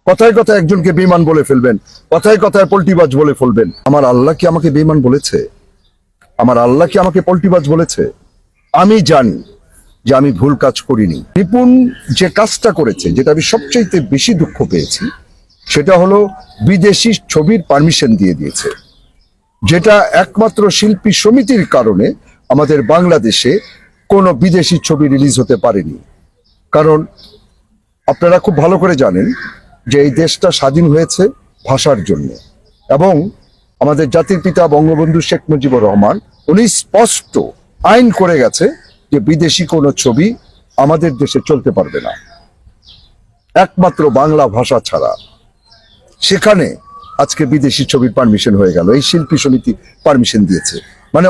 কথায় কথায় একজনকে বেঈমান বলে ফেলবেন, কথায় কথায় পল্টিবাজ বলে ফেলবেন। আমার আল্লাহ কি আমাকে বেঈমান বলেছে? আমার আল্লাহ কি আমাকে পল্টিবাজ বলেছে? আমি জানি যে আমি ভুল কাজ করিনি। নিপুণ যে কাজটা করেছে, যেটা আমি সবচাইতে বেশি দুঃখ পেয়েছি, সেটা হলো বিদেশি ছবির পারমিশন দিয়ে দিয়েছে, যেটা একমাত্র শিল্পী সমিতির কারণে আমাদের বাংলাদেশে কোনো বিদেশি ছবি রিলিজ হতে পারেনি। কারণ আপনারা খুব ভালো করে জানেন যে এই দেশটা স্বাধীন হয়েছে ভাষার জন্য, এবং আমাদের জাতির পিতা বঙ্গবন্ধু শেখ মুজিবুর রহমান উনি স্পষ্ট আইন করে গেছে যে বিদেশি কোনো ছবি আমাদের দেশে চলতে পারবে না, একমাত্র বাংলা ভাষা ছাড়া। সেখানে আজকে বিদেশি ছবির পারমিশন হয়ে গেল, এই শিল্পী সমিতি পারমিশন দিয়েছে। মানে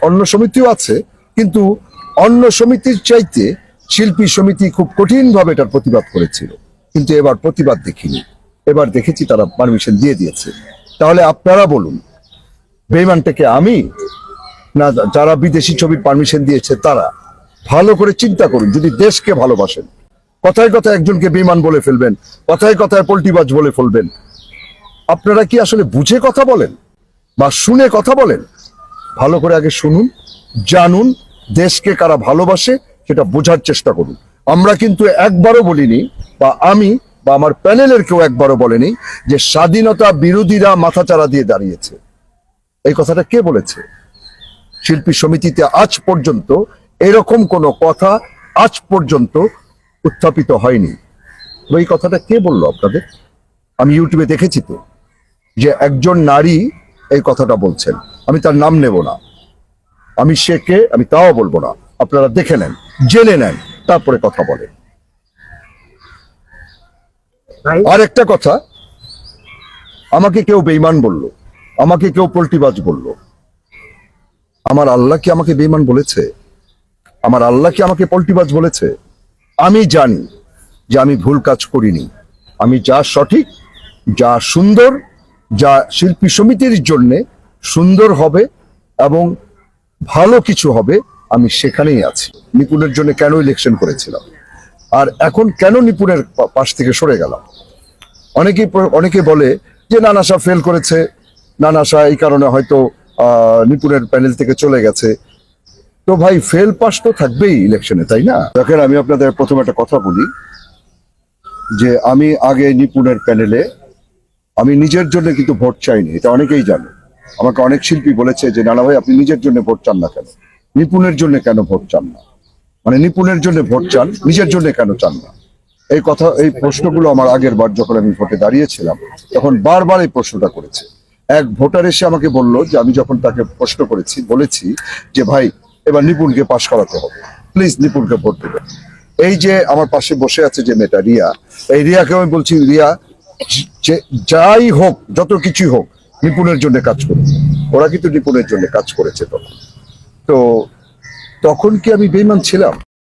অন্য সমিতিও আছে, কিন্তু অন্য সমিতির চাইতে শিল্পী সমিতি খুব কঠিনভাবে এটার প্রতিবাদ করেছিল, কিন্তু এবার প্রতিবাদ দেখিনি, এবার দেখেছি তারা পারমিশন দিয়ে দিয়েছে। তাহলে আপনারা বলুন, বেঈমানটাকে আমি না যারা বিদেশি ছবির পারমিশন দিয়েছে তারা? ভালো করে চিন্তা করুন, যদি দেশকে ভালোবাসেন, কথায় কথায় একজনকে বেঈমান বলে ফেলবেন, কথায় কথায় পল্টিবাজ বলে ফেলবেন। আপনারা কি আসলে বুঝে কথা বলেন বা শুনে কথা বলেন? ভালো করে আগে শুনুন, জানুন দেশকে কারা ভালোবাসে সেটা বোঝার চেষ্টা করুন। আমরা কিন্তু একবারও বলিনি, বা আমি বা আমার প্যানেলের কেউ একবারও বলেনি যে স্বাধীনতা বিরোধীরা মাথাচাড়া দিয়ে দাঁড়িয়েছে। এই কথাটা কে বলেছে? শিল্পী সমিতিতে আজ পর্যন্ত এরকম কোনো কথা আজ পর্যন্ত উত্থাপিত হয়নি। এই কথাটা কে বললো আপনাদের? আমি ইউটিউবে দেখেছি তো যে একজন নারী এই কথাটা বলছেন, আমি তার নাম নেব না, আমি সে কে আমি তাও বলবো না, আপনারা দেখে নেন, জেনে নেন, তারপরে কথা বলেন। আর একটা কথা, আমাকে কেউ বেঈমান বলল, আমাকে কেউ পল্টিবাজ বলল। আমার আল্লাহ কি আমাকে বেঈমান বলেছে? আমার আল্লাহ কি আমাকে পল্টিবাজ বলেছে? আমি জানি যে আমি ভুল কাজ করিনি। আমি যা সঠিক, যা সুন্দর, যা শিল্পী সমিতির জন্য সুন্দর হবে এবং ভালো কিছু হবে, আমি সেখানেই আছি। নিপুণের জন্য কেন ইলেকশন করেছিলাম, আর এখন কেন নিপুণের পাশ থেকে সরে গেলাম? অনেকে বলে যে নানা শাহ ফেল করেছে, নানা শাহ এই কারণে হয়তো নিপুণের প্যানেল থেকে চলে গেছে। তো ভাই, ফেল পাস তো থাকবেই ইলেকশনে, তাই না? দেখেন, আমি আপনাদের প্রথমে একটা কথা বলি যে আমি আগে নিপুণের প্যানেলে আমি নিজের জন্য কিন্তু ভোট চাইনি, এটা অনেকেই জানে। আমাকে অনেক শিল্পী বলেছে যে নানা ভাই, আপনি নিজের জন্য ভোট চান না কেন, নিপুণের জন্য কেন ভোট চান না? মানে নিপুণের জন্য ভোট চান, নিজের জন্য কেন চান না? এই কথা, এই প্রশ্নগুলো আমার আগের বার যখন আমি ভোটে দাঁড়িয়েছিলাম তখন বারবার এই প্রশ্নটা করেছে। এক ভোটার এসে আমাকে বলল যে আমি যখন তাকে প্রশ্ন বলেছি যে ভাই, এবার নিপুণকে পাশ করাতে হবে, প্লিজ নিপুণকে ভোট দেবেন। এই যে আমার পাশে বসে আছে যে মেয়েটা রিয়া, এই রিয়াকে আমি বলছি, রিয়া যাই হোক, যত কিছুই হোক, নিপুণের জন্য কাজ করবে। ওরা কিন্তু নিপুণের জন্য কাজ করেছে তখন। তো তখন কি আমি বেঈমান ছিলাম?